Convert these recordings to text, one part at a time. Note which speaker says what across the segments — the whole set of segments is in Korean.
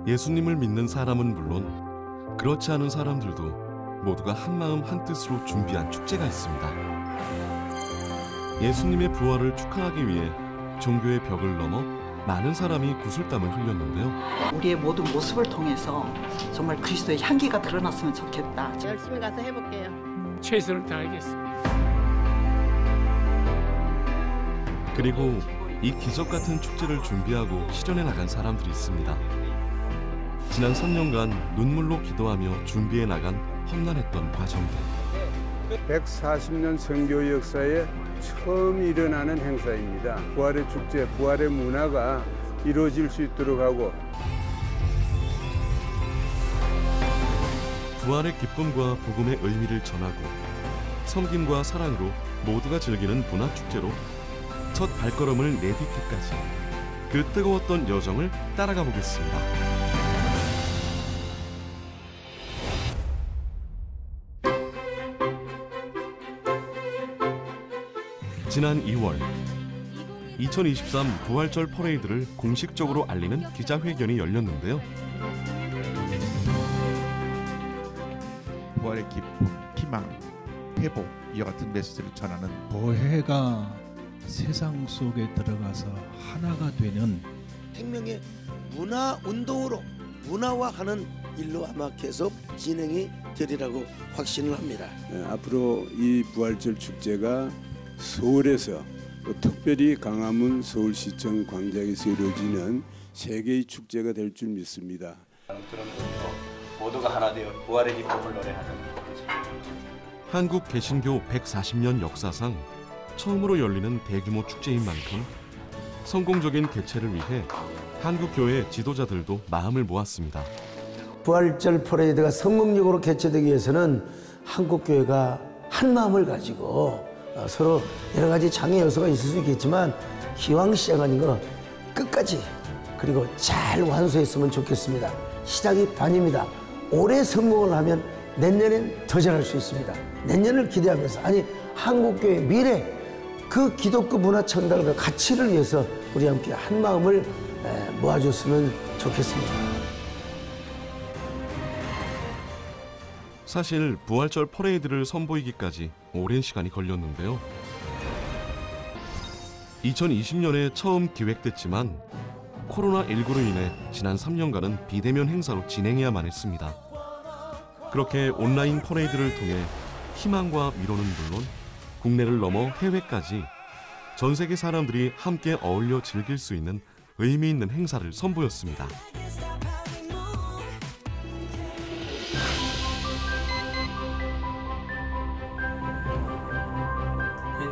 Speaker 1: 예수님을 믿는 사람은 물론 그렇지 않은 사람들도 모두가 한마음 한뜻으로 준비한 축제가 있습니다. 예수님의 부활을 축하하기 위해 종교의 벽을 넘어 많은 사람이 구슬땀을 흘렸는데요.
Speaker 2: 우리의 모든 모습을 통해서 정말 그리스도의 향기가 드러났으면 좋겠다.
Speaker 3: 열심히 가서 해볼게요.
Speaker 4: 최선을 다하겠습니다.
Speaker 1: 그리고 이 기적 같은 축제를 준비하고 실현해 나간 사람들이 있습니다. 지난 3년간 눈물로 기도하며 준비해 나간 험난했던 과정들.
Speaker 5: 140년 선교 역사에 처음 일어나는 행사입니다. 부활의 축제, 부활의 문화가 이루어질 수 있도록 하고
Speaker 1: 부활의 기쁨과 복음의 의미를 전하고 섬김과 사랑으로 모두가 즐기는 문화축제로 첫 발걸음을 내딛기까지 그 뜨거웠던 여정을 따라가 보겠습니다. 지난 2월 2023 부활절 퍼레이드를 공식적으로 알리는 기자회견이 열렸는데요.
Speaker 6: 부활의 기쁨, 희망, 회복 이와 같은 메시지를 전하는
Speaker 7: 교회가 세상 속에 들어가서 하나가 되는
Speaker 8: 생명의 문화 운동으로 문화화하는 일로 아마 계속 진행이 되리라고 확신을 합니다.
Speaker 5: 앞으로 이 부활절 축제가 서울에서 또 특별히 강화문 서울시청 광장에서 이루어지는 세계의 축제가 될 줄 믿습니다.
Speaker 9: 그런 의미로 모두가 하나 되어 부활의 기쁨을 노래하는
Speaker 1: 한국 개신교 140년 역사상 처음으로 열리는 대규모 축제인 만큼 성공적인 개최를 위해 한국교회 지도자들도 마음을 모았습니다.
Speaker 10: 부활절 퍼레이드가 성공적으로 개최되기 위해서는 한국교회가 한 마음을 가지고 서로 여러 가지 장애 요소가 있을 수 있겠지만 기왕 시작하는 거 끝까지 그리고 잘 완수했으면 좋겠습니다. 시작이 반입니다. 올해 성공을 하면 내년엔 더 잘할 수 있습니다. 내년을 기대하면서 한국교회 미래 그 기독교 문화 청각의 가치를 위해서 우리 함께 한 마음을 모아줬으면 좋겠습니다.
Speaker 1: 사실 부활절 퍼레이드를 선보이기까지 오랜 시간이 걸렸는데요. 2020년에 처음 기획됐지만 코로나19로 인해 지난 3년간은 비대면 행사로 진행해야만 했습니다. 그렇게 온라인 퍼레이드를 통해 희망과 위로는 물론 국내를 넘어 해외까지 전 세계 사람들이 함께 어울려 즐길 수 있는 의미 있는 행사를 선보였습니다.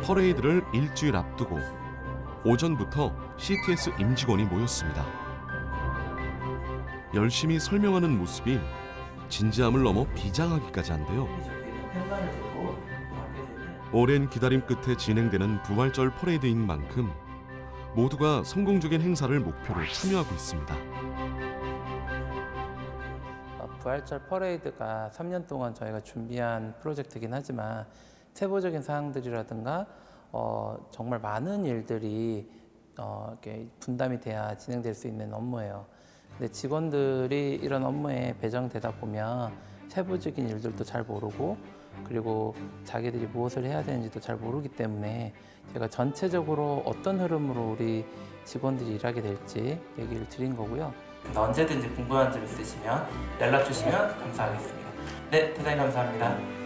Speaker 1: 퍼레이드를 일주일 앞두고 오전부터 CTS 임직원이 모였습니다. 열심히 설명하는 모습이 진지함을 넘어 비장하기까지 한데요. 오랜 기다림 끝에 진행되는 부활절 퍼레이드인 만큼 모두가 성공적인 행사를 목표로 참여하고 있습니다.
Speaker 11: 부활절 퍼레이드가 3년 동안 저희가 준비한 프로젝트이긴 하지만 세부적인 사항들이라든가 정말 많은 일들이 이렇게 분담이 돼야 진행될 수 있는 업무예요. 근데 직원들이 이런 업무에 배정되다 보면 세부적인 일들도 잘 모르고 그리고 자기들이 무엇을 해야 되는지도 잘 모르기 때문에 제가 전체적으로 어떤 흐름으로 우리 직원들이 일하게 될지 얘기를 드린 거고요. 언제든지 궁금한 점 있으시면 연락 주시면 감사하겠습니다. 네, 대단히 감사합니다.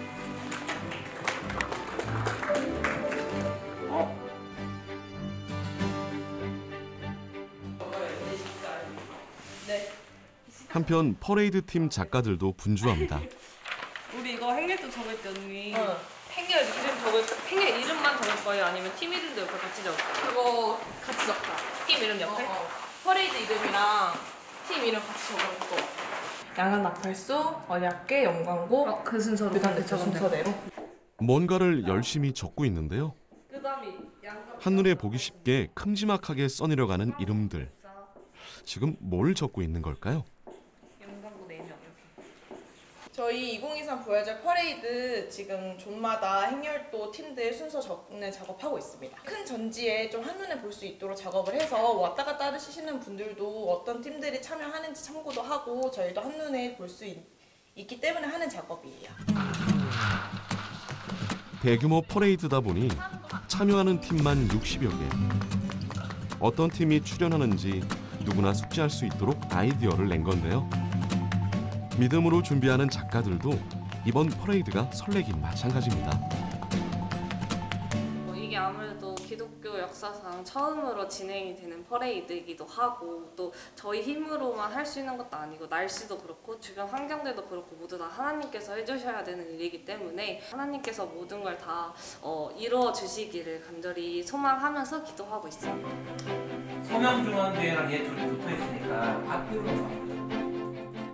Speaker 1: 한편 퍼레이드 팀 작가들도 분주합니다.
Speaker 3: 우리 이거 행렬도 적을 때 언니 행렬 이름만 적을 거예요? 아니면 팀 이름도 옆에 같이 적을 거예요? 그거 같이 적자. 팀 이름 옆에? 퍼레이드 이름이랑 팀 이름 같이 적을 거. 양안 나팔수, 언약궤, 영광고 그 순서로 그 순서대로.
Speaker 1: 뭔가를 열심히 적고 있는데요. 한눈에 보기 쉽게 큼지막하게 써내려가는 이름들. 지금 뭘 적고 있는 걸까요?
Speaker 3: 저희 2023 부활절 퍼레이드 지금 존마다 행렬도 팀들 순서 적는 작업하고 있습니다. 큰 전지에 좀 한눈에 볼 수 있도록 작업을 해서 왔다 갔다 하시는 분들도 어떤 팀들이 참여하는지 참고도 하고 저희도 한눈에 볼 수 있기 때문에 하는 작업이에요.
Speaker 1: 대규모 퍼레이드다 보니 참여하는 팀만 60여 개. 어떤 팀이 출연하는지 누구나 숙지할 수 있도록 아이디어를 낸 건데요. 믿음으로 준비하는 작가들도 이번 퍼레이드가 설레긴 마찬가지입니다.
Speaker 12: 이게 아무래도 기독교 역사상 처음으로 진행이 되는 퍼레이드이기도 하고 또 저희 힘으로만 할 수 있는 것도 아니고 날씨도 그렇고 주변 환경들도 그렇고 모두 다 하나님께서 해주셔야 되는 일이기 때문에 하나님께서 모든 걸 다 이루어 주시기를 간절히 소망하면서 기도하고 있습니다.
Speaker 11: 성형중앙교회랑 얘 둘이 붙어있으니까 학교로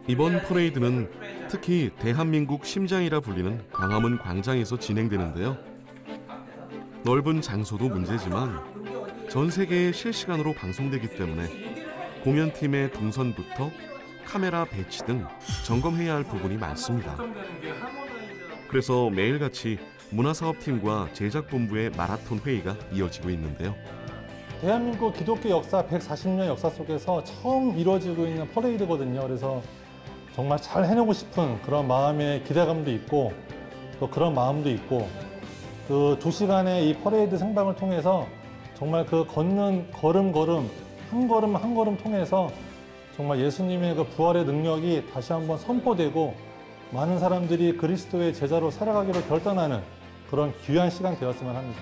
Speaker 1: 이번 퍼레이드는 특히 대한민국 심장이라 불리는 광화문 광장에서 진행되는데요. 넓은 장소도 문제지만 전 세계에 실시간으로 방송되기 때문에 공연팀의 동선부터 카메라 배치 등 점검해야 할 부분이 많습니다. 그래서 매일같이 문화사업팀과 제작본부의 마라톤 회의가 이어지고 있는데요.
Speaker 13: 대한민국 기독교 역사 140년 역사 속에서 처음 이루어지고 있는 퍼레이드거든요. 그래서 정말 잘 해내고 싶은 그런 마음의 기대감도 있고 또 그런 마음도 있고 그 2시간의 이 퍼레이드 생방을 통해서 정말 그 걷는 걸음 한 걸음 통해서 정말 예수님의 그 부활의 능력이 다시 한번 선포되고 많은 사람들이 그리스도의 제자로 살아가기로 결단하는 그런 귀한 시간 되었으면 합니다.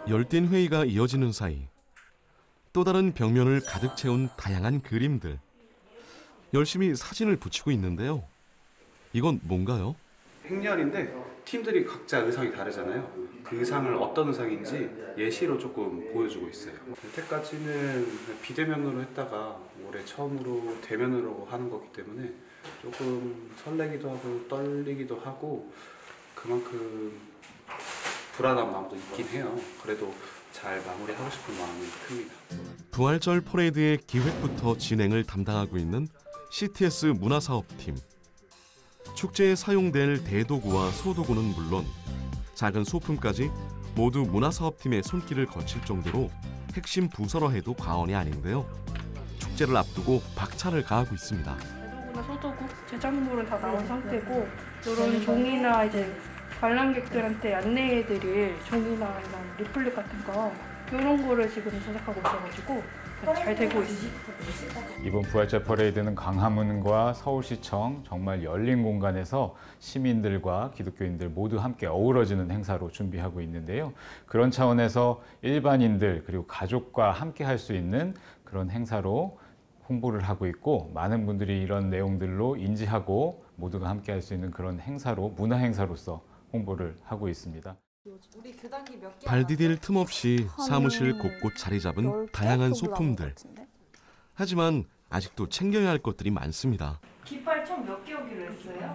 Speaker 1: 열띤 회의가 이어지는 사이 또 다른 벽면을 가득 채운 다양한 그림들. 열심히 사진을 붙이고 있는데요. 이건 뭔가요?
Speaker 14: 행렬인데 팀들이 각자 의상이 다르잖아요. 그 의상을 어떤 의상인지 예시로 조금 보여주고 있어요. 여태까지는 비대면으로 했다가 올해 처음으로 대면으로 하는 거기 때문에 조금 설레기도 하고 떨리기도 하고 그만큼 불안한 마음도 있긴 해요. 그래도 잘 마무리하고 싶은 마음이 큽니다.
Speaker 1: 부활절 퍼레이드의 기획부터 진행을 담당하고 있는 CTS 문화사업팀. 축제에 사용될 대도구와 소도구는 물론 작은 소품까지 모두 문화사업팀의 손길을 거칠 정도로 핵심 부서라 해도 과언이 아닌데요. 축제를 앞두고 박차를 가하고 있습니다.
Speaker 15: 대도구나 소도구, 제작물은 다 나온 상태고 이런 종이나 이제 관람객들한테 안내해드릴 종이나 이런 리플릿 같은 거 이런 거를 지금 제작하고 있어가지고 잘 되고 있습니다.
Speaker 16: 이번 부활절 퍼레이드는 광화문과 서울시청 정말 열린 공간에서 시민들과 기독교인들 모두 함께 어우러지는 행사로 준비하고 있는데요. 그런 차원에서 일반인들 그리고 가족과 함께 할 수 있는 그런 행사로 홍보를 하고 있고 많은 분들이 이런 내용들로 인지하고 모두가 함께 할 수 있는 그런 행사로 문화 행사로서 홍보를 하고 있습니다.
Speaker 1: 발 디딜 틈 없이 사무실 곳곳 자리 잡은 다양한 소품들. 하지만 아직도 챙겨야 할 것들이 많습니다.
Speaker 15: 깃발 총 몇 개 오기로 했어요?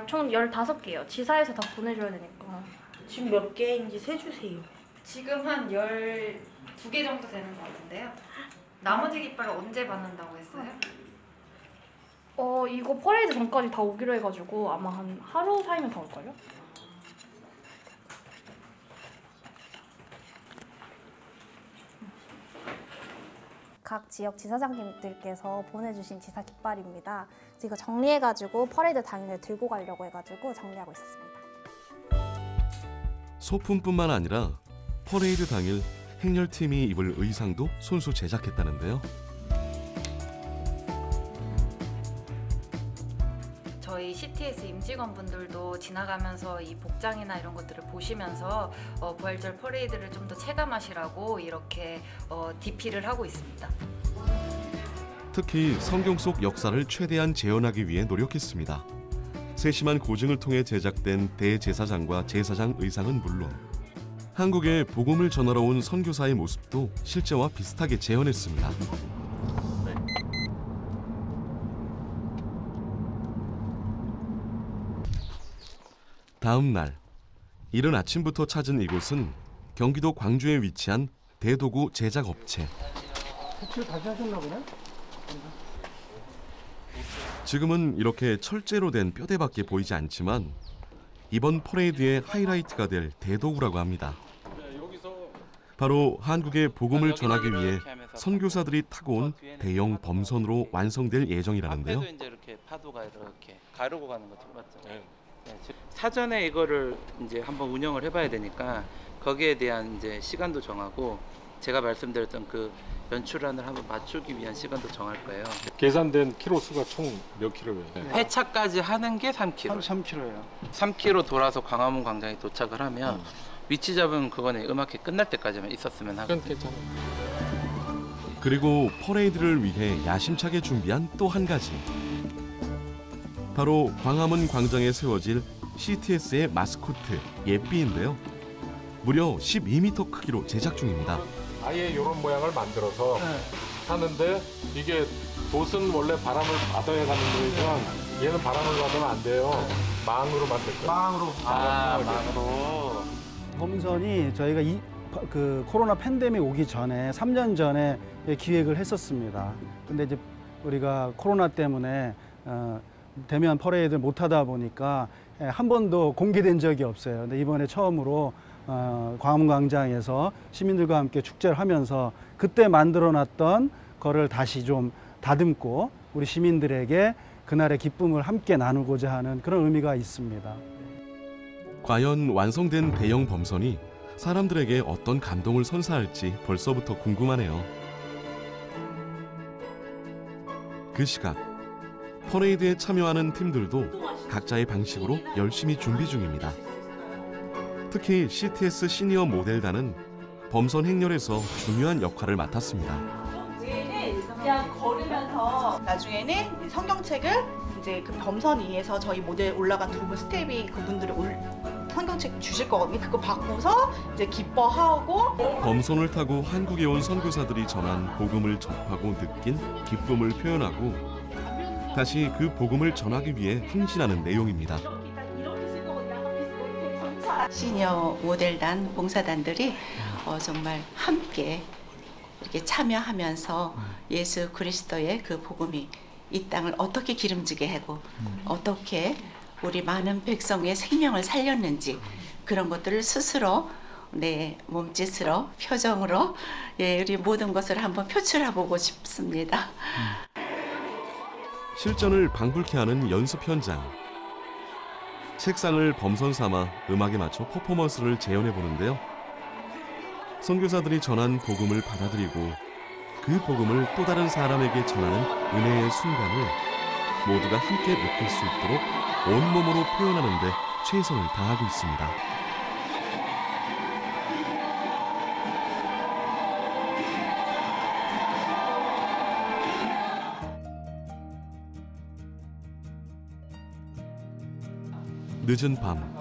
Speaker 17: 총 15개요. 지사에서 다 보내줘야 되니까.
Speaker 15: 지금 몇 개인지 세주세요.
Speaker 18: 지금 한 12개 정도 되는 것 같은데요. 나머지 깃발을 언제 받는다고 했어요?
Speaker 17: 이거 퍼레이드 전까지 다 오기로 해가지고 아마 한 하루 사이면 다 올걸요?
Speaker 19: 각 지역 지사장님들께서 보내주신 지사 깃발입니다. 이거 정리해가지고 퍼레이드 당일에 들고 가려고 해가지고 정리하고 있었습니다.
Speaker 1: 소품뿐만 아니라 퍼레이드 당일 행렬팀이 입을 의상도 손수 제작했다는데요.
Speaker 18: 저희 CTS 임직원분들도 지나가면서 이 복장이나 이런 것들을 보시면서 부활절 퍼레이드를 좀 더 체감하시라고 이렇게 DP를 하고 있습니다.
Speaker 1: 특히 성경 속 역사를 최대한 재현하기 위해 노력했습니다. 세심한 고증을 통해 제작된 대제사장과 제사장 의상은 물론 한국에 복음을 전하러 온 선교사의 모습도 실제와 비슷하게 재현했습니다. 다음 날 이른 아침부터 찾은 이곳은 경기도 광주에 위치한 대도구 제작업체.
Speaker 20: 색칠 다시 하셨나 보네?
Speaker 1: 지금은 이렇게 철제로 된 뼈대밖에 보이지 않지만 이번 퍼레이드의 하이라이트가 될 대도구라고 합니다. 바로 한국의 복음을 전하기 위해 선교사들이 타고 온 대형 범선으로 완성될 예정이라는데요.
Speaker 11: 앞에도 이제 이렇게 파도가 이렇게 가르고 가는 것도 맞죠. 네. 사전에 이거를 이제 한번 운영을 해봐야 되니까 거기에 대한 이제 시간도 정하고 제가 말씀드렸던 그 연출안을 한번 맞추기 위한 시간도 정할 거예요.
Speaker 20: 계산된 키로 수가 총 몇 킬로예요?
Speaker 11: 회차까지 하는 게 3km.
Speaker 20: 3km예요.
Speaker 11: 3km 돌아서 광화문 광장에 도착을 하면 위치 잡은 그거는 음악회 끝날 때까지만 있었으면 하거든요.
Speaker 20: 괜찮아요.
Speaker 1: 그리고 퍼레이드를 위해 야심차게 준비한 또 한 가지. 바로 광화문 광장에 세워질 CTS의 마스코트 예삐인데요. 무려 12m 크기로 제작 중입니다.
Speaker 20: 아예 이런 모양을 만들어서 하는데 이게 돛은 원래 바람을 받아야 가는 거지만 얘는 바람을 받으면 안 돼요. 망으로 만들 거예요.
Speaker 21: 망으로.
Speaker 11: 망으로.
Speaker 21: 범선이 저희가 그 코로나 팬데믹 오기 전에 3년 전에 기획을 했었습니다. 근데 이제 우리가 코로나 때문에 대면 퍼레이드를 못 하다 보니까 한 번도 공개된 적이 없어요. 근데 이번에 처음으로 광화문 광장에서 시민들과 함께 축제를 하면서 그때 만들어놨던 거를 다시 좀 다듬고 우리 시민들에게 그날의 기쁨을 함께 나누고자 하는 그런 의미가 있습니다.
Speaker 1: 과연 완성된 대형 범선이 사람들에게 어떤 감동을 선사할지 벌써부터 궁금하네요. 그 시각 퍼레이드에 참여하는 팀들도 각자의 방식으로 열심히 준비 중입니다. 특히 CTS 시니어 모델단은 범선 행렬에서 중요한 역할을 맡았습니다.
Speaker 22: 그냥 걸으면서 나중에는 성경책을 이제 그 범선 위에서 저희 모델 올라간 두 분 스텝이 그분들이 성경책 주실 거거든요. 그거 받고서 이제 기뻐하고
Speaker 1: 범선을 타고 한국에 온 선교사들이 전한 복음을 접하고 느낀 기쁨을 표현하고 다시 그 복음을 전하기 위해 헌신하는 내용입니다.
Speaker 23: 시니어 모델단 봉사단들이 정말 함께 이렇게 참여하면서 예수 그리스도의 그 복음이 이 땅을 어떻게 기름지게 하고 어떻게 우리 많은 백성의 생명을 살렸는지 그런 것들을 스스로 내 몸짓으로 표정으로 우리 모든 것을 한번 표출해보고 싶습니다.
Speaker 1: 실전을 방불케 하는 연습 현장. 책상을 범선 삼아 음악에 맞춰 퍼포먼스를 재현해 보는데요. 선교사들이 전한 복음을 받아들이고 그 복음을 또 다른 사람에게 전하는 은혜의 순간을 모두가 함께 느낄 수 있도록 온몸으로 표현하는 데 최선을 다하고 있습니다. 늦은 밤,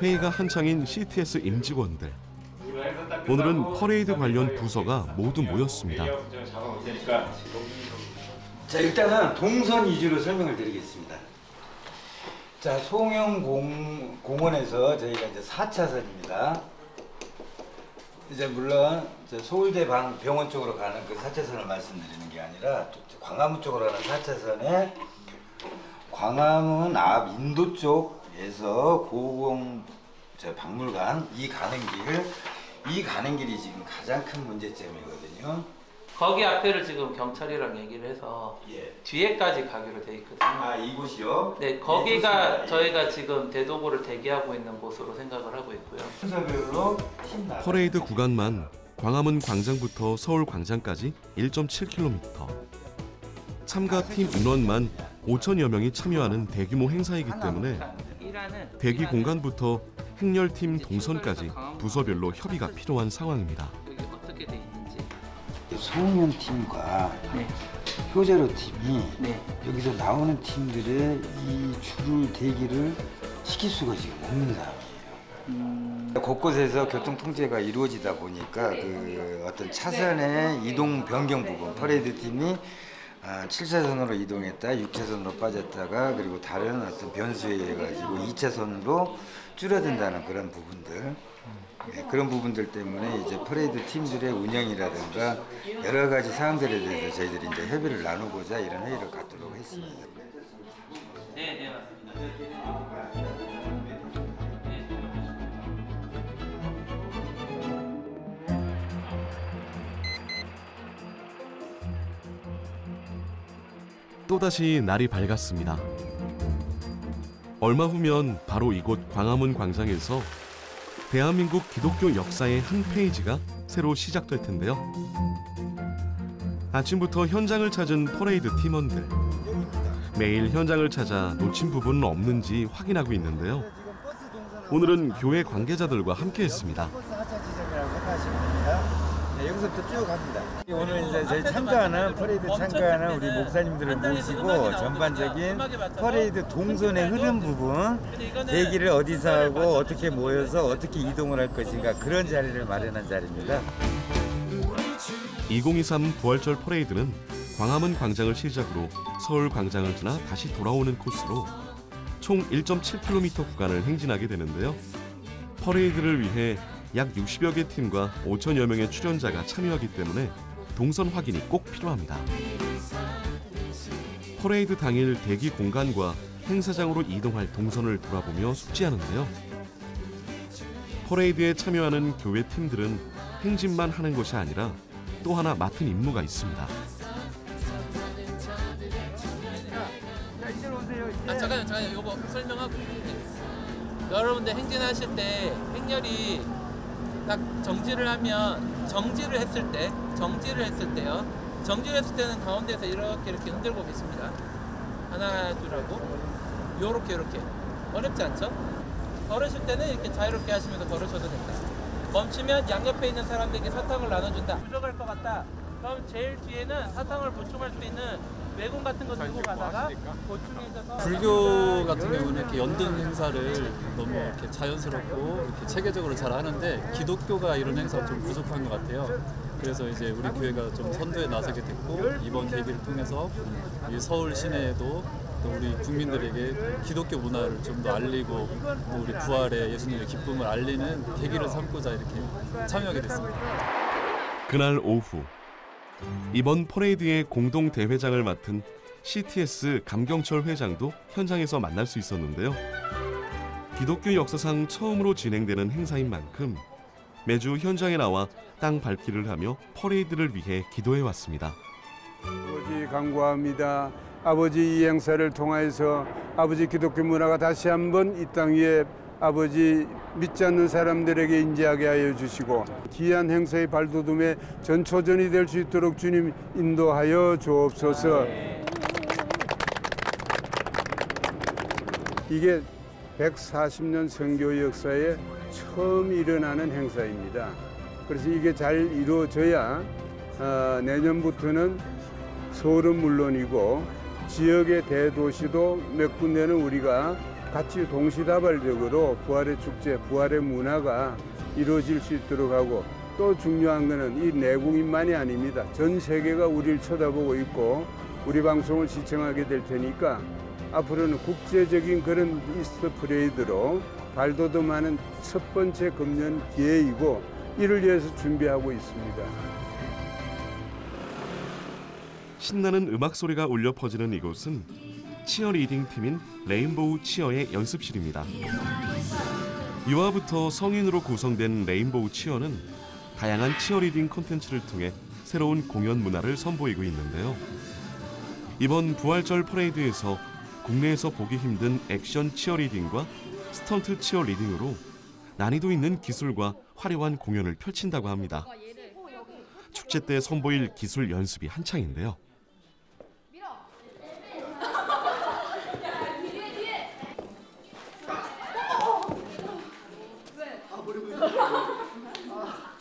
Speaker 1: 회의가 한창인 CTS 임직원들. 오늘은 퍼레이드 관련 부서가 모두 모였습니다.
Speaker 24: 자, 일단은 동선 위주로 설명을 드리겠습니다. 자, 송영 공원에서 저희가 이제 4차선입니다. 이제 물론 서울대 병원 쪽으로 가는 그 4차선을 말씀드리는 게 아니라 광화문 쪽으로 가는 4차선에 광화문 앞 인도 쪽에서 고공 박물관 이 가는 길이 지금 가장 큰 문제점이거든요.
Speaker 11: 거기 앞에를 지금 경찰이랑 얘기를 해서 뒤에까지 가기로 돼 있거든요.
Speaker 24: 아, 이곳이요?
Speaker 11: 네, 거기가 저희가 지금 대도구를 대기하고 있는 곳으로 생각을 하고 있고요.
Speaker 24: 순서별로
Speaker 1: 퍼레이드 구간만 광화문 광장부터 서울 광장까지 1.7km. 참가팀 인원만 5천여 명이 참여하는 대규모 행사이기 때문에 대기 공간부터 행렬팀 동선까지 부서별로 협의가 필요한 상황입니다.
Speaker 11: 여기 어떻게 돼 있는지.
Speaker 24: 송영 팀과 효자로 팀이 여기서 나오는 팀들의 이 줄을 대기를 시킬 수가 지금 없는 상황이에요. 곳곳에서 교통 통제가 이루어지다 보니까 그 어떤 차선의 이동 변경 부분 퍼레이드 팀이 7차선으로 이동했다 6차선으로 빠졌다가 그리고 다른 어떤 변수에 의해 가지고 2차선으로 줄어든다는 그런 부분들 그런 부분들 때문에 이제 퍼레이드 팀들의 운영이라든가 여러 가지 사항들에 대해서 저희들이 이제 협의를 나누고자 이런 회의를 갖도록 했습니다.
Speaker 11: 네, 맞습니다.
Speaker 1: 또다시 날이 밝았습니다. 얼마 후면 바로 이곳 광화문 광장에서 대한민국 기독교 역사의 한 페이지가 새로 시작될 텐데요. 아침부터 현장을 찾은 퍼레이드 팀원들. 매일 현장을 찾아 놓친 부분은 없는지 확인하고 있는데요. 오늘은 교회 관계자들과 함께했습니다.
Speaker 24: 네, 여기서부터 쭉 갑니다. 오늘 이제 저희 참가하는 퍼레이드 참가하는 우리 목사님들을 모시고 전반적인 퍼레이드 동선의 흐름 부분, 대기를 어디서 하고 어떻게 모여서 어떻게 이동을 할 것인가 그런 자리를 마련한 자리입니다.
Speaker 1: 2023 부활절 퍼레이드는 광화문 광장을 시작으로 서울 광장을 지나 다시 돌아오는 코스로 총 1.7km 구간을 행진하게 되는데요. 퍼레이드를 위해 약 60여 개 팀과 5천여 명의 출연자가 참여하기 때문에 동선 확인이 꼭 필요합니다. 퍼레이드 당일 대기 공간과 행사장으로 이동할 동선을 돌아보며 숙지하는데요. 퍼레이드에 참여하는 교회 팀들은 행진만 하는 것이 아니라 또 하나 맡은 임무가 있습니다.
Speaker 11: 잠깐요. 이거 설명하고. 여러분들 행진하실 때 행렬이 딱 정지를 했을 때요. 정지를 했을 때는 가운데서 이렇게 흔들고 계십니다. 하나, 둘 하고 요렇게 어렵지 않죠? 걸으실 때는 이렇게 자유롭게 하시면서 걸으셔도 됩니다. 멈추면 양옆에 있는 사람들에게 사탕을 나눠준다. 부족할 것 같다. 그럼 제일 뒤에는 사탕을 보충할 수 있는 외군 같은 거 들고 가다가 보충해줘서.
Speaker 2: 불교 같은 경우는 이렇게 연등 행사를 너무 이렇게 자연스럽고 이렇게 체계적으로 잘 하는데 기독교가 이런 행사가 좀 부족한 것 같아요. 그래서 이제 우리 교회가 좀 선도에 나서게 됐고 이번 계기를 통해서 이 서울 시내에도 또 우리 국민들에게 기독교 문화를 좀 더 알리고 또 우리 부활의 예수님의 기쁨을 알리는 계기를 삼고자 이렇게 참여하게 됐습니다.
Speaker 1: 그날 오후 이번 퍼레이드의 공동 대회장을 맡은 CTS 감경철 회장도 현장에서 만날 수 있었는데요. 기독교 역사상 처음으로 진행되는 행사인 만큼 매주 현장에 나와 땅 밟기를 하며 퍼레이드를 위해 기도해 왔습니다.
Speaker 5: 아버지 간구합니다. 아버지 이 행사를 통해서 아버지 기독교 문화가 다시 한번 이 땅 위에 아버지 믿지 않는 사람들에게 인지하게 하여 주시고 귀한 행사의 발돋움에 전초전이 될 수 있도록 주님 인도하여 주옵소서. 이게 140년 선교 역사에 처음 일어나는 행사입니다. 그래서 이게 잘 이루어져야 내년부터는 서울은 물론이고 지역의 대도시도 몇 군데는 우리가 같이 동시다발적으로 부활의 축제, 부활의 문화가 이루어질 수 있도록 하고 또 중요한 것은 이 내국인만이 아닙니다. 전 세계가 우리를 쳐다보고 있고 우리 방송을 시청하게 될 테니까 앞으로는 국제적인 그런 이스터 퍼레이드로 발돋움하는 첫 번째 금년 기회이고 이를 위해서 준비하고 있습니다.
Speaker 1: 신나는 음악 소리가 울려 퍼지는 이곳은 치어리딩 팀인 레인보우 치어의 연습실입니다. 유아부터 성인으로 구성된 레인보우 치어는 다양한 치어리딩 콘텐츠를 통해 새로운 공연 문화를 선보이고 있는데요. 이번 부활절 퍼레이드에서 국내에서 보기 힘든 액션 치어리딩과 스턴트 치어리딩으로 난이도 있는 기술과 화려한 공연을 펼친다고 합니다. 축제 때 선보일 기술 연습이 한창인데요.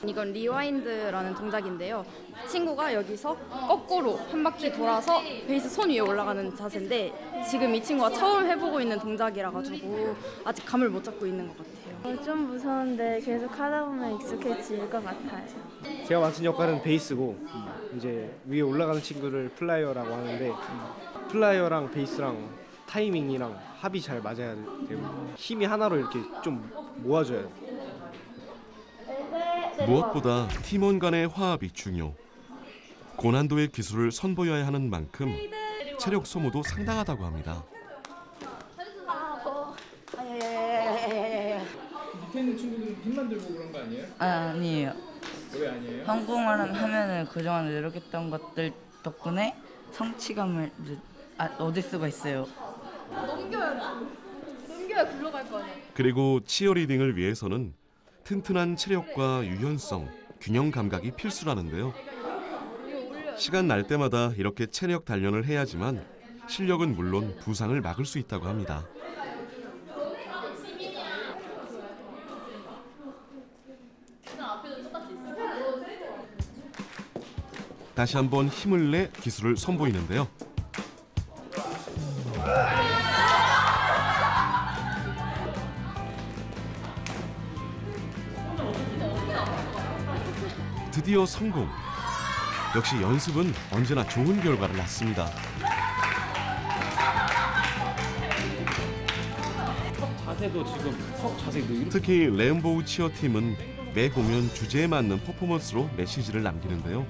Speaker 17: 이건 리와인드라는 동작인데요. 친구가 여기서 거꾸로 한 바퀴 돌아서 베이스 손 위에 올라가는 자세인데 지금 이 친구가 처음 해보고 있는 동작이라 가지고 아직 감을 못 잡고 있는 것 같아요.
Speaker 4: 좀 무서운데 계속 하다 보면 익숙해질 것 같아요.
Speaker 6: 제가 맡은 역할은 베이스고 이제 위에 올라가는 친구를 플라이어라고 하는데 플라이어랑 베이스랑 타이밍이랑 합이 잘 맞아야 되고 힘이 하나로 이렇게 좀 모아줘야 돼요.
Speaker 1: 무엇보다 팀원 간의 화합이 중요. 고난도의 기술을 선보여야 하는 만큼 체력 소모도 상당하다고 합니다.
Speaker 7: 밑에 있는 친구들은 힘만 들고 그런 거 아니에요?
Speaker 8: 아니에요.
Speaker 7: 왜 아니에요?
Speaker 8: 한국말을 하면은 그동안 노력했던 것들 덕분에 성취감을 얻을 수가 있어요.
Speaker 4: 넘겨야 굴러갈 거 아니야.
Speaker 1: 그리고 치어리딩을 위해서는 튼튼한 체력과 유연성, 균형 감각이 필수라는데요. 시간 날 때마다 이렇게 체력 단련을 해야지만 실력은 물론 부상을 막을 수 있다고 합니다. 다시 한번 힘을 내 기술을 선보이는데요. 드디어 성공. 역시 연습은 언제나 좋은 결과를 낳습니다.
Speaker 7: 자세도 지금 자세도
Speaker 1: 특히 레인보우 치어팀은 매 공연 주제에 맞는 퍼포먼스로 메시지를 남기는데요.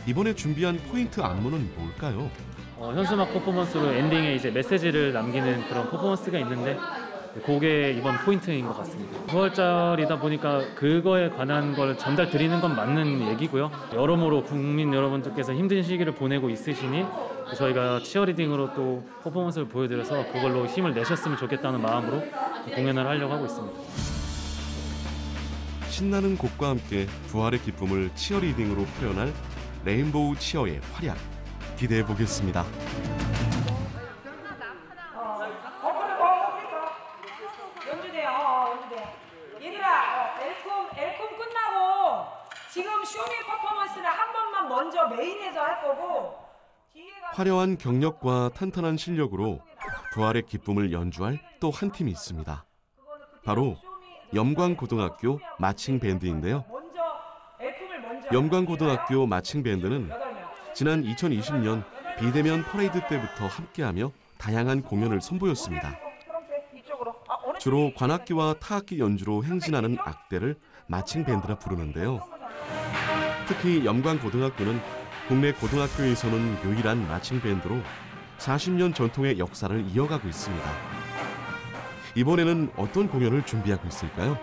Speaker 1: 이번에 준비한 포인트 안무는 뭘까요?
Speaker 25: 현수막 퍼포먼스로 엔딩에 이제 메시지를 남기는 그런 퍼포먼스가 있는데 그게 이번 포인트인 것 같습니다. 9월달이다 보니까 그거에 관한 걸 전달 드리는 건 맞는 얘기고요. 여러모로 국민 여러분들께서 힘든 시기를 보내고 있으시니 저희가 치어리딩으로 또 퍼포먼스를 보여드려서 그걸로 힘을 내셨으면 좋겠다는 마음으로 공연을 하려고 하고 있습니다.
Speaker 1: 신나는 곡과 함께 부활의 기쁨을 치어리딩으로 표현할 레인보우 치어의 활약 기대해 보겠습니다.
Speaker 26: 연주돼요. 얘들아, 엘콤 끝나고 지금 쇼미 퍼포먼스를 한 번만 먼저 메인에서 할 거고
Speaker 1: 화려한 경력과 탄탄한 실력으로 부활의 기쁨을 연주할 또 한 팀이 있습니다. 바로 염광고등학교 마칭 밴드인데요. 염광고등학교 마칭 밴드는 지난 2020년 비대면 퍼레이드 때부터 함께하며 다양한 공연을 선보였습니다. 주로 관악기와 타악기 연주로 행진하는 악대를 마칭 밴드라 부르는데요. 특히 염광고등학교는 국내 고등학교에서는 유일한 마칭 밴드로 40년 전통의 역사를 이어가고 있습니다. 이번에는 어떤 공연을 준비하고 있을까요?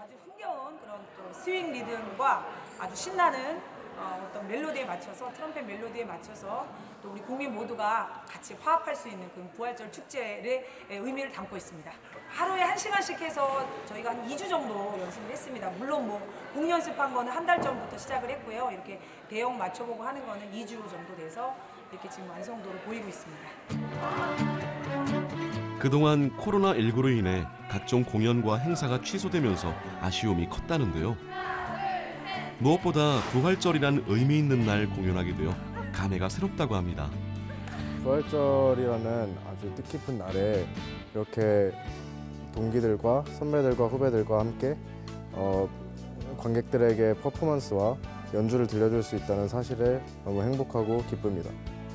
Speaker 26: 아주 흥겨운 그런 또 스윙 리듬과 아주 신나는 어떤 멜로디에 맞춰서 트럼펫 멜로디에 맞춰서 또 우리 국민 모두가 같이 화합할 수 있는 그 부활절 축제의 의미를 담고 있습니다. 하루에 1시간씩 해서 저희가 한 2주 정도 연습을 했습니다. 물론 곡 연습한 거는 한 달 전부터 시작을 했고요. 이렇게 대형 맞춰보고 하는 거는 2주 정도 돼서 이렇게 지금 완성도를 보이고 있습니다.
Speaker 1: 그동안 코로나19로 인해 각종 공연과 행사가 취소되면서 아쉬움이 컸다는데요. 무엇보다 부활절이란 의미 있는 날 공연하게 되어 감회가 새롭다고 합니다.
Speaker 27: 부활절이라는 아주 뜻깊은 날에 이렇게 동기들과 선배들과 후배들과 함께 관객들에게 퍼포먼스와 연주를 들려줄 수 있다는 사실에 너무 행복하고 기쁩니다.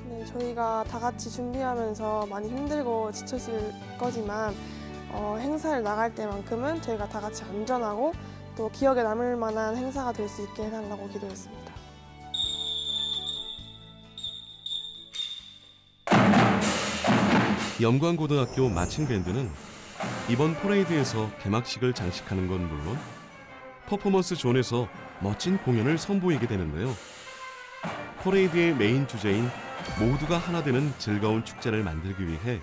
Speaker 28: 네, 저희가 다 같이 준비하면서 많이 힘들고 지쳤을 거지만 행사를 나갈 때만큼은 저희가 다 같이 안전하고 또 기억에 남을 만한 행사가 될 수 있게 해달라고 기도했습니다.
Speaker 1: 염광고등학교 마칭밴드는 이번 퍼레이드에서 개막식을 장식하는 건 물론 퍼포먼스 존에서 멋진 공연을 선보이게 되는데요. 퍼레이드의 메인 주제인 모두가 하나 되는 즐거운 축제를 만들기 위해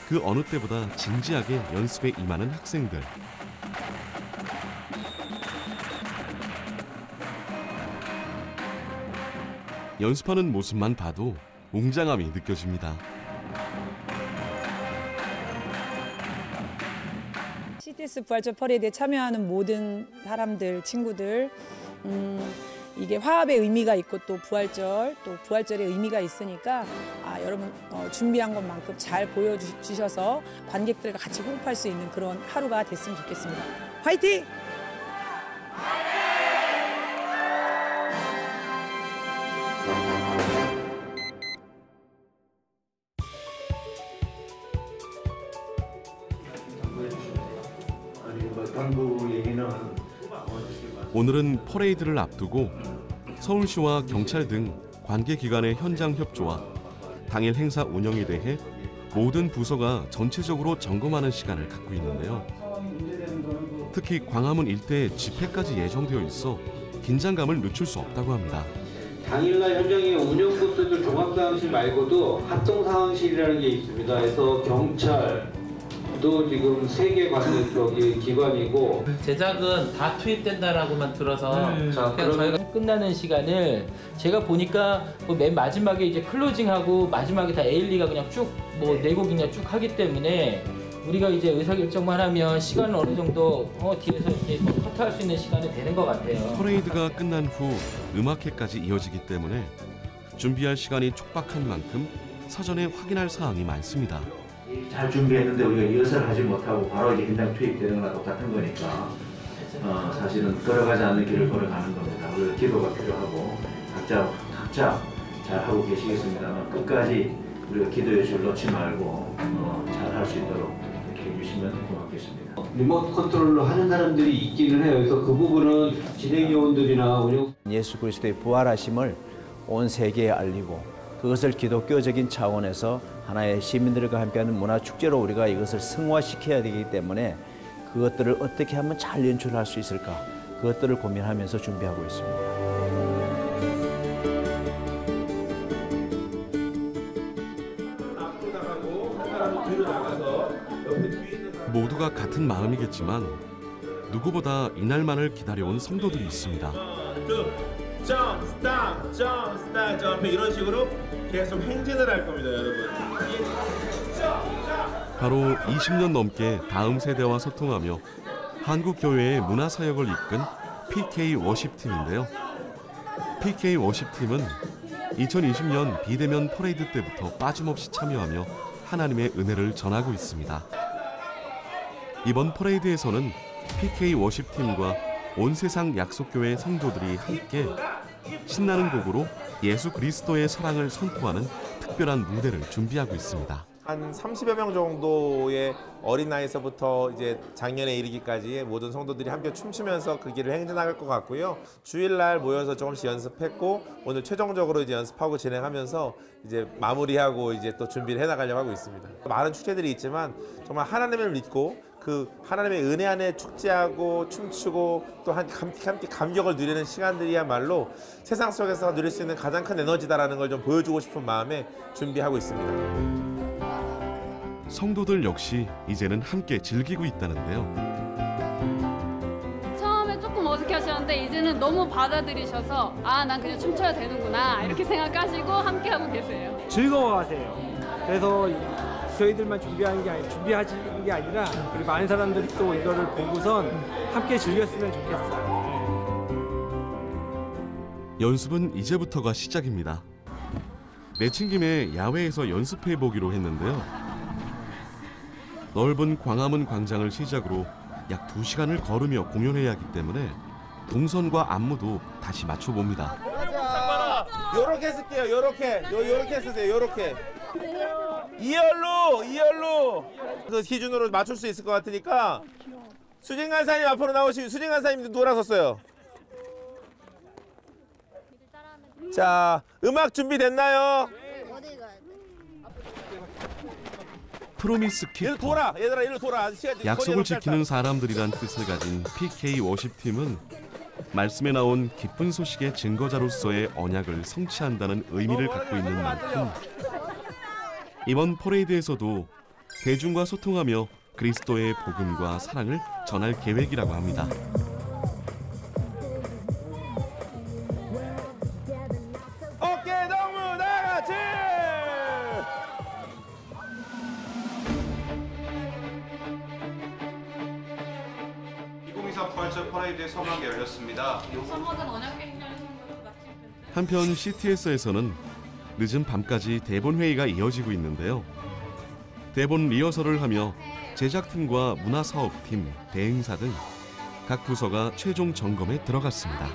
Speaker 1: 그 어느 때보다 진지하게 연습에 임하는 학생들. 연습하는 모습만 봐도 웅장함이 느껴집니다.
Speaker 26: CTS 부활절 퍼레이드에 참여하는 모든 사람들, 친구들 이게 화합의 의미가 있고 또 부활절의 의미가 있으니까 여러분 준비한 것만큼 잘 보여주셔서 관객들과 같이 호흡할 수 있는 그런 하루가 됐으면 좋겠습니다. 화이팅!
Speaker 1: 오늘은 퍼레이드를 앞두고 서울시와 경찰 등 관계기관의 현장 협조와 당일 행사 운영에 대해 모든 부서가 전체적으로 점검하는 시간을 갖고 있는데요. 특히 광화문 일대에 집회까지 예정되어 있어 긴장감을 늦출 수 없다고 합니다.
Speaker 3: 당일날 현장에 운영부서들 종합상황실 말고도 합동상황실이라는 게 있습니다. 그래서 경찰도 지금 3개 관계 기관이고
Speaker 11: 제작은 다 투입된다라고만 들어서 그냥 저희가 끝나는 시간을 제가 보니까 맨 마지막에 이제 클로징하고 마지막에 다 에일리가 그냥 쭉 뭐 4곡이냐 쭉 하기 때문에 우리가 이제 의사결정만 하면 시간을 어느 정도 뒤에서 이렇게 커트할 수 있는 시간이 되는 것 같아요.
Speaker 1: 퍼레이드가 끝난 후 음악회까지 이어지기 때문에 준비할 시간이 촉박한 만큼 사전에 확인할 사항이 많습니다.
Speaker 9: 잘 준비했는데 우리가 리허설 하지 못하고 바로 이제 현장 투입되는 거나 똑같은 거니까 사실은 걸어가지 않는 길을 걸어가는 겁니다. 그래서 기도가 필요하고 각자 잘 하고 계시겠습니다만 끝까지 우리가 기도의 줄 놓지 말고 잘 할 수 있도록 이렇게 해주시면 고맙겠습니다. 리모트 컨트롤로 하는 사람들이 있기는 해요. 그래서 그 부분은 진행 요원들이나 운영
Speaker 10: 예수 그리스도의 부활하심을 온 세계에 알리고 그것을 기독교적인 차원에서 하나의 시민들과 함께하는 문화축제로 우리가 이것을 승화시켜야 되기 때문에 그것들을 어떻게 하면 잘 연출할 수 있을까 그것들을 고민하면서 준비하고 있습니다.
Speaker 1: 모두가 같은 마음이겠지만 누구보다 이날만을 기다려온 성도들이 있습니다.
Speaker 12: 점프, 스탑, 점프, 스탑, 점프 이런 식으로 계속 행진을 할 겁니다, 여러분.
Speaker 1: 바로 20년 넘게 다음 세대와 소통하며 한국 교회의 문화 사역을 이끈 PK 워십팀인데요. PK 워십팀은 2020년 비대면 퍼레이드 때부터 빠짐없이 참여하며 하나님의 은혜를 전하고 있습니다. 이번 퍼레이드에서는 PK 워십팀과 온 세상 약속교회 성도들이 함께 신나는 곡으로 예수 그리스도의 사랑을 선포하는 특별한 무대를 준비하고 있습니다.
Speaker 12: 한 30여 명 정도의 어린 나이에서부터 이제 작년에 이르기까지 모든 성도들이 함께 춤추면서 그 길을 행진할 것 같고요. 주일날 모여서 조금씩 연습했고 오늘 최종적으로 이제 연습하고 진행하면서 이제 마무리하고 이제 또 준비를 해나가려고 하고 있습니다. 많은 축제들이 있지만 정말 하나님을 믿고 그 하나님의 은혜 안에 축제하고 춤추고 또 함께 감격을 누리는 시간들이야말로 세상 속에서 누릴 수 있는 가장 큰 에너지다라는 걸 좀 보여주고 싶은 마음에 준비하고 있습니다.
Speaker 1: 성도들 역시 이제는 함께 즐기고 있다는데요.
Speaker 13: 처음에 조금 어색해 하셨는데 이제는 너무 받아들이셔서 난 그냥 춤춰야 되는구나 이렇게 생각하시고 함께 하고 계세요.
Speaker 6: 즐거워하세요. 그래서 저희들만 준비하는 게 아니라 우리 많은 사람들이 또 이거를 보고선 함께 즐겼으면 좋겠어요.
Speaker 1: 연습은 이제부터가 시작입니다. 내친 김에 야외에서 연습해 보기로 했는데요. 넓은 광화문 광장을 시작으로 약 2시간을 걸으며 공연해야 하기 때문에 동선과 안무도 다시 맞춰봅니다.
Speaker 12: 요렇게 쓸게요. 요렇게 쓰세요. 요렇게. 2열로 그 기준으로 맞출 수 있을 것 같으니까 수진 간사님 앞으로 나오시고 수진 간사님도 돌아섰어요. 자, 음악 준비됐나요?
Speaker 1: 프로미스 키퍼.
Speaker 12: 돌아, 얘들아, 일로 돌아.
Speaker 1: 약속을 지키는 사람들이란 뜻을 가진 PK 워십팀은 말씀에 나온 기쁜 소식의 증거자로서의 언약을 성취한다는 의미를 갖고 있는 만큼 이번 퍼레이드에서도 대중과 소통하며 그리스도의 복음과 사랑을 전할 계획이라고 합니다.
Speaker 12: 어깨 동무 다같이!
Speaker 14: 2024 부활절 퍼레이드의 서막이 열렸습니다.
Speaker 13: 선거는 언약갱년
Speaker 1: 한편 CTS에서는 늦은 밤까지 대본 회의가 이어지고 있는데요. 대본 리허설을 하며 제작팀과 문화사업팀, 대행사 등 각 부서가 최종 점검에 들어갔습니다.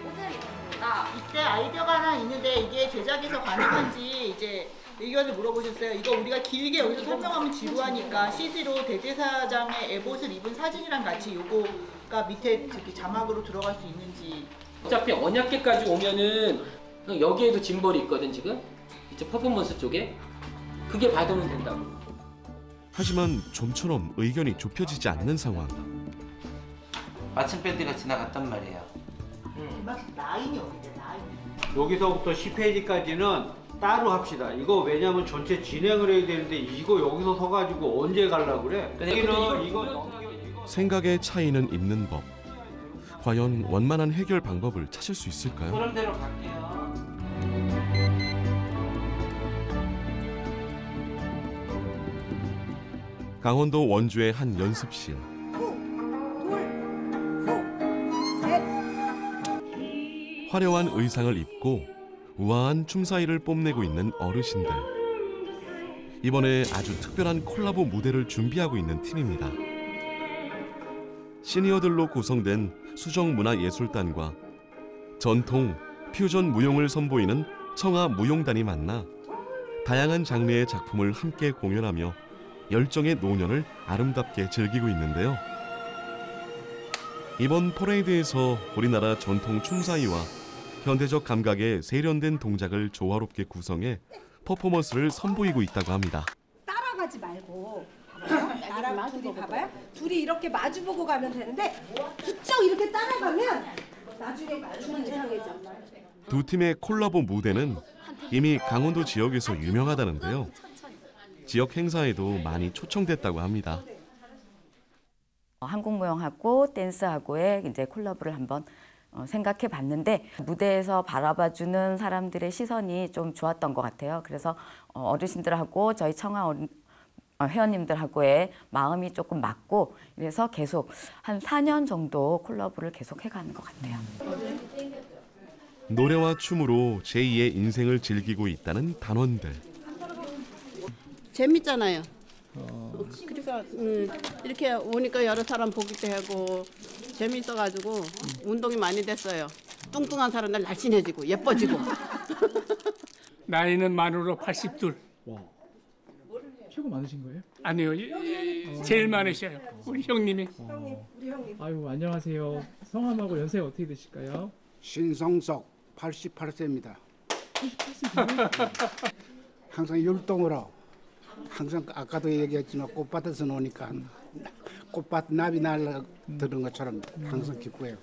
Speaker 14: 이때 아이디어가 하나 있는데 이게 제작에서 가능한지 이제 의견을 물어보셨어요. 이거 우리가 길게 여기서 설명하면 지루하니까 CG로 대제사장의 에봇을 입은 사진이랑 같이 요거가 밑에 이렇게 자막으로 들어갈 수 있는지.
Speaker 15: 어차피 언약계까지 오면은 여기에도 짐벌이 있거든 지금. 이제 퍼포먼스 쪽에. 그게 받으면 된다고.
Speaker 1: 하지만 좀처럼 의견이 좁혀지지 않는 상황.
Speaker 11: 마침 밴드가 지나갔단 말이에요.
Speaker 14: 라인이 어디대 라인.
Speaker 16: 여기서부터 10페이지까지는 따로 합시다. 이거 왜냐면 전체 진행을 해야 되는데 이거 여기서 서가지고 언제 가려고 그래?
Speaker 1: 생각의 차이는 있는 법. 과연 원만한 해결 방법을 찾을 수 있을까요?
Speaker 11: 그런 대로 갈게요.
Speaker 1: 강원도 원주의 한 연습실. 화려한 의상을 입고 우아한 춤사위를 뽐내고 있는 어르신들. 이번에 아주 특별한 콜라보 무대를 준비하고 있는 팀입니다. 시니어들로 구성된 수정문화예술단과 전통, 퓨전 무용을 선보이는 청아무용단이 만나 다양한 장르의 작품을 함께 공연하며 열정의 노년을 아름답게 즐기고 있는데요. 이번 퍼레이드에서 우리나라 전통 춤사위와 현대적 감각의 세련된 동작을 조화롭게 구성해 퍼포먼스를 선보이고 있다고 합니다.
Speaker 18: 따라가지 말고 봐봐요. 나랑 둘이 봐봐요. 둘이 이렇게 마주보고 가면 되는데 쭉 이렇게 따라가면 나중에 맞추는 이상해져.
Speaker 1: 두 팀의 콜라보 무대는 이미 강원도 지역에서 유명하다는데요. 지역 행사에도 많이 초청됐다고 합니다.
Speaker 19: 한국무용하고 댄스하고의 이제 콜라보를 한번 생각해 봤는데 무대에서 바라봐주는 사람들의 시선이 좀 좋았던 것 같아요. 그래서 어르신들하고 저희 청아 회원님들하고의 마음이 조금 맞고 그래서 계속 한 4년 정도 콜라보를 계속 해가는 것 같아요.
Speaker 1: 노래와 춤으로 제2의 인생을 즐기고 있다는 단원들.
Speaker 20: 재밌잖아요. 그러니까 이렇게 오니까 여러 사람 보기도 하고 재밌어가지고 운동이 많이 됐어요. 뚱뚱한 사람들 날씬해지고 예뻐지고.
Speaker 21: 나이는 만으로 82.
Speaker 7: 최고 많으신 거예요?
Speaker 21: 아니요, 제일 많으셔요. 우리 형님이.
Speaker 7: 아유 안녕하세요. 성함하고 연세가 어떻게 되실까요?
Speaker 22: 신성석 88세입니다.
Speaker 7: 88세요?
Speaker 22: 항상 율동으로 항상 아까도 얘기했지만 꽃밭에서 노니까 꽃밭 나비 날들은 것처럼 항상 기뻐해요.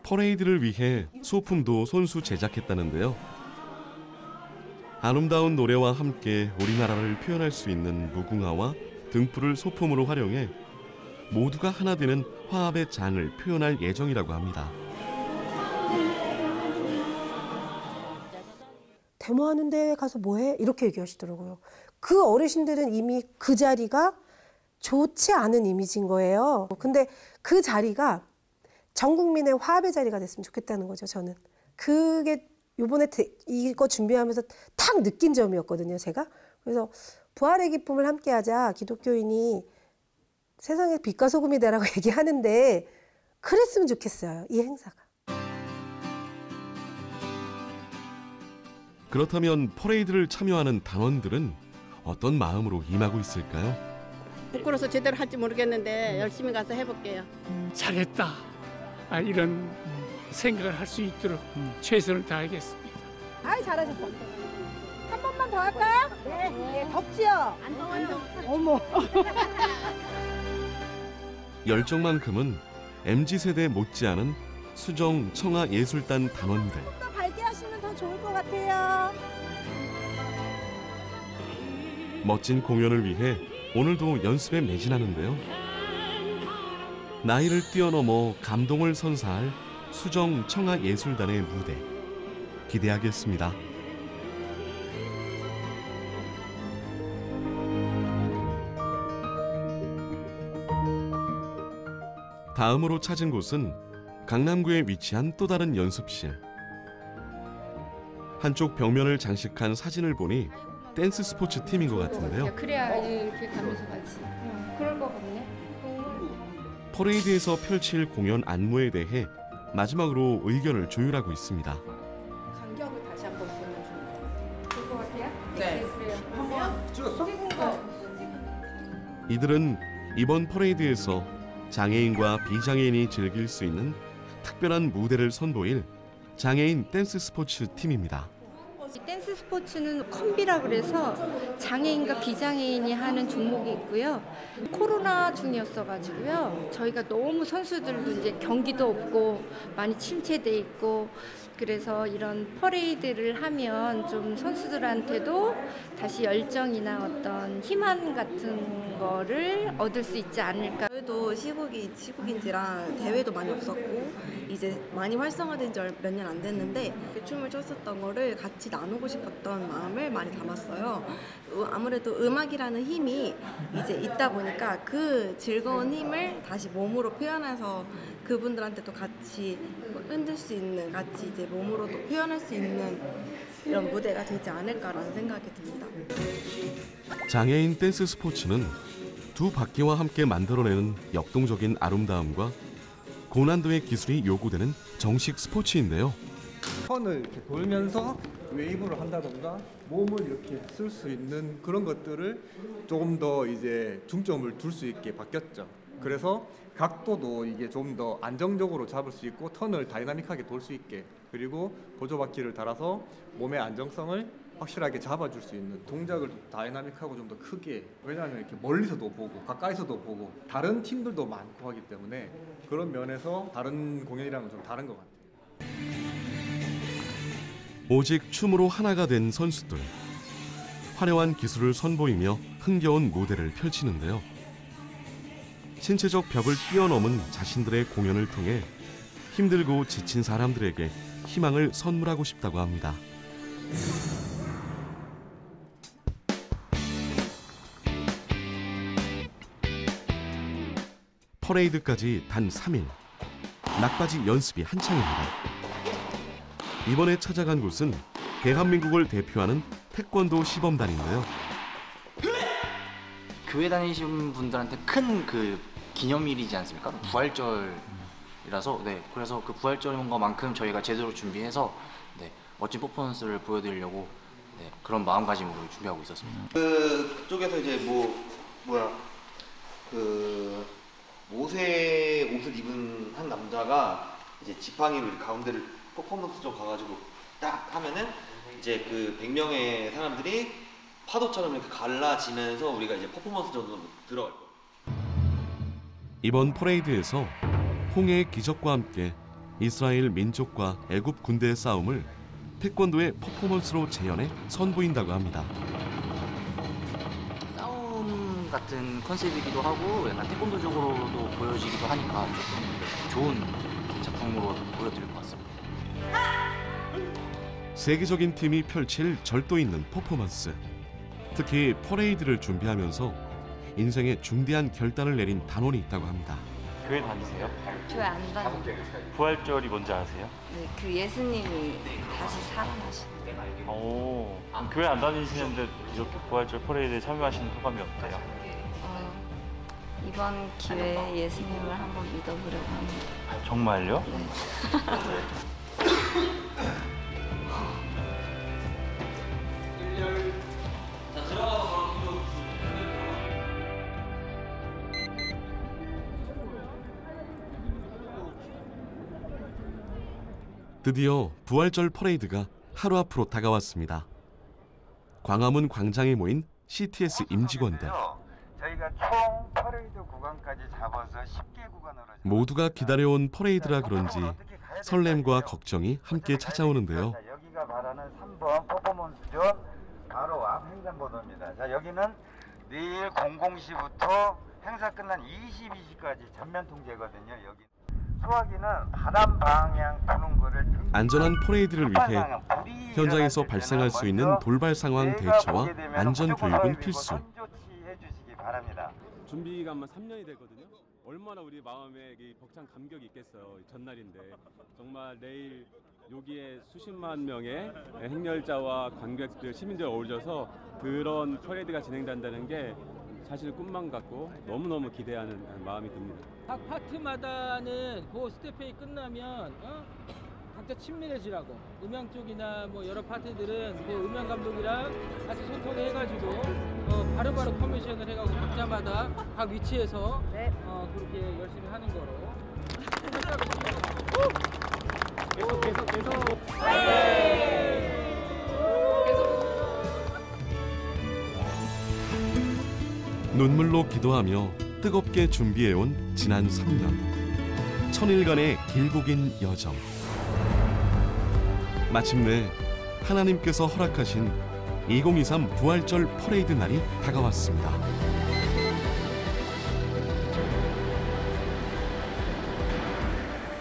Speaker 1: 퍼레이드를 위해 소품도 손수 제작했다는데요. 아름다운 노래와 함께 우리나라를 표현할 수 있는 무궁화와 등불을 소품으로 활용해 모두가 하나 되는 화합의 장을 표현할 예정이라고 합니다.
Speaker 29: 데모하는 데 가서 뭐해? 이렇게 얘기하시더라고요. 그 어르신들은 이미 그 자리가 좋지 않은 이미지인 거예요. 근데 그 자리가 전 국민의 화합의 자리가 됐으면 좋겠다는 거죠, 저는. 그게 이번에 이거 준비하면서 탁 느낀 점이었거든요, 제가. 그래서 부활의 기쁨을 함께하자, 기독교인이 세상의 빛과 소금이 되라고 얘기하는데 그랬으면 좋겠어요, 이 행사가.
Speaker 1: 그렇다면 퍼레이드를 참여하는 단원들은 어떤 마음으로 임하고 있을까요?
Speaker 20: 부끄러워서 제대로 할지 모르겠는데 열심히 가서 해볼게요.
Speaker 21: 잘했다. 이런 생각을 할 수 있도록 최선을 다하겠습니다.
Speaker 18: 아이 잘하셨어. 한 번만 더 할까요? 네. 덥지요? 안 더워요. 어머.
Speaker 1: 열정만큼은 MZ세대 못지않은 수정 청아 예술단 단원들.
Speaker 18: 더 밝게 하시면 더 좋을 것 같아요.
Speaker 1: 멋진 공연을 위해 오늘도 연습에 매진하는데요. 나이를 뛰어넘어 감동을 선사할 수정 청아 예술단의 무대 기대하겠습니다. 다음으로 찾은 곳은 강남구에 위치한 또 다른 연습실. 한쪽 벽면을 장식한 사진을 보니 댄스 스포츠 팀인 것 같은데요.
Speaker 2: 그래야 이렇게 가면서 같이. 그럴 것 같네.
Speaker 1: 퍼레이드에서 펼칠 공연 안무에 대해 마지막으로 의견을 조율하고 있습니다.
Speaker 2: 간격을 다시 한번 보면 좋을 것 같아요?
Speaker 14: 네.
Speaker 2: 한번 찍었어?
Speaker 1: 이들은 이번 퍼레이드에서 장애인과 비장애인이 즐길 수 있는 특별한 무대를 선보일 장애인 댄스 스포츠 팀입니다.
Speaker 2: 이 댄스 스포츠는 컴비라 그래서 장애인과 비장애인이 하는 종목이 있고요. 코로나 중이었어가지고요. 저희가 너무 선수들도 이제 경기도 없고 많이 침체돼 있고 그래서 이런 퍼레이드를 하면 좀 선수들한테도 다시 열정이나 어떤 희망 같은 거를 얻을 수 있지 않을까.
Speaker 4: 저희도 시국인지라 대회도 많이 없었고 이제 많이 활성화된 지 몇 년 안 됐는데 춤을 췄었던 거를 같이 나누고 싶었던 마음을 많이 담았어요. 아무래도 음악이라는 힘이 이제 있다 보니까 그 즐거운 힘을 다시 몸으로 표현해서 그분들한테도 같이 흔들 수 있는, 같이 이제 몸으로도 표현할 수 있는 이런 무대가 되지 않을까라는 생각이 듭니다.
Speaker 1: 장애인 댄스 스포츠는 두 바퀴와 함께 만들어내는 역동적인 아름다움과 고난도의 기술이 요구되는 정식 스포츠인데요.
Speaker 5: 턴을 이렇게 돌면서 웨이브를 한다던가 몸을 이렇게 쓸 수 있는 그런 것들을 조금 더 이제 중점을 둘 수 있게 바뀌었죠. 그래서 각도도 이게 좀 더 안정적으로 잡을 수 있고 턴을 다이나믹하게 돌 수 있게, 그리고 보조바퀴를 달아서 몸의 안정성을 확실하게 잡아줄 수 있는 동작을 다이나믹하고 좀 더 크게, 왜냐하면 이렇게 멀리서도 보고 가까이서도 보고 다른 팀들도 많고 하기 때문에 그런 면에서 다른 공연이랑은 좀 다른 것 같아요.
Speaker 1: 오직 춤으로 하나가 된 선수들. 화려한 기술을 선보이며 흥겨운 무대를 펼치는데요. 신체적 벽을 뛰어넘은 자신들의 공연을 통해 힘들고 지친 사람들에게 희망을 선물하고 싶다고 합니다. 퍼레이드까지 단 3일. nak바지 연습이 한창입니다. 이번에 찾아간 곳은 대한민국을 대표하는 태권도 시범단인데요.
Speaker 8: 교회 다니시는 분들한테 큰 그 기념일이지 않습니까? 부활절이라서, 네, 그래서 그 부활절인 것만큼 저희가 제대로 준비해서 네, 멋진 퍼포먼스를 보여드리려고 네, 그런 마음가짐으로 준비하고 있었습니다.
Speaker 17: 그쪽에서 이제 모세 옷을 입은 한 남자가 이제 지팡이로 이렇게 가운데를 퍼포먼스 좀 가가지고 딱 하면은 이제 그 100명의 사람들이 파도처럼 이렇게 갈라지면서 우리가 이제 퍼포먼스 정도 들어갈 거예요.
Speaker 1: 이번 퍼레이드에서 홍해의 기적과 함께 이스라엘 민족과 애굽 군대의 싸움을 태권도의 퍼포먼스로 재현해 선보인다고 합니다.
Speaker 8: 싸움 같은 컨셉이기도 하고 약간 태권도적으로도 보여지기도 하니까 조금 좋은 작품으로 보여드릴 것 같습니다.
Speaker 1: 세계적인 팀이 펼칠 절도 있는 퍼포먼스. 특히 퍼레이드를 준비하면서 인생의 중대한 결단을 내린 단원이 있다고 합니다.
Speaker 23: 교회 다니세요?
Speaker 24: 교회 안 다녀요.
Speaker 23: 부활절이 뭔지 아세요?
Speaker 24: 네, 그 예수님이 다시 살아나신.
Speaker 23: 오, 교회 안 다니시는데 이렇게 부활절 퍼레이드에 참여하시는 소감이 어때요?
Speaker 24: 이번 기회에 예수님을 한번 믿어보려고 합니다.
Speaker 23: 정말요?
Speaker 24: 네.
Speaker 1: 드디어 부활절 퍼레이드가 하루 앞으로 다가왔습니다. 광화문 광장에 모인 CTS 임직원들.
Speaker 25: 저희가 총 퍼레이드 구간까지 잡아서 10개 구간으로
Speaker 1: 모두가 기다려온 퍼레이드라 그런지 설렘과 걱정이 함께 찾아오는데요.
Speaker 25: 자, 여기가 말하는 3번 퍼포먼스 존 바로 앞 횡단보도입니다. 자, 여기는 내일 00시부터 행사 끝난 22시까지 전면 통제거든요. 여기 소화기는 바람 방향 부는 거를
Speaker 1: 안전한 퍼레이드를 위해 현장에서 발생할 수 있는 돌발 상황 대처와 안전 교육은 필수.
Speaker 25: 조치해 주시기 바랍니다.
Speaker 27: 준비가 아마 3년이 되거든요. 얼마나 우리 마음에 이 벅찬 감격이 있겠어요. 전날인데 정말 내일 여기에 수십만 명의 행렬자와 관객들, 시민들 어우러져서 그런 퍼레이드가 진행된다는 게 사실 꿈만 같고 너무너무 기대하는 마음이 듭니다.
Speaker 3: 각 파트마다는 그 스태프회의 끝나면 각자 친밀해지라고 음향 쪽이나 뭐 여러 파트들은 그 음향 감독이랑 같이 소통을 해가지고 바로바로 커미션을 해가지고 각자마다 각 위치에서 그렇게 열심히 하는 거로. 계속.
Speaker 1: 눈물로 기도하며 뜨겁게 준비해온 지난 3년. 천일간의 길고 긴 여정. 마침내 하나님께서 허락하신 2023 부활절 퍼레이드 날이 다가왔습니다.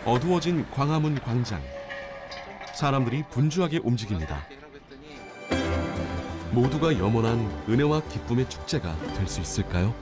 Speaker 1: 어두워진 광화문 광장. 사람들이 분주하게 움직입니다. 모두가 염원한 은혜와 기쁨의 축제가 될 수 있을까요?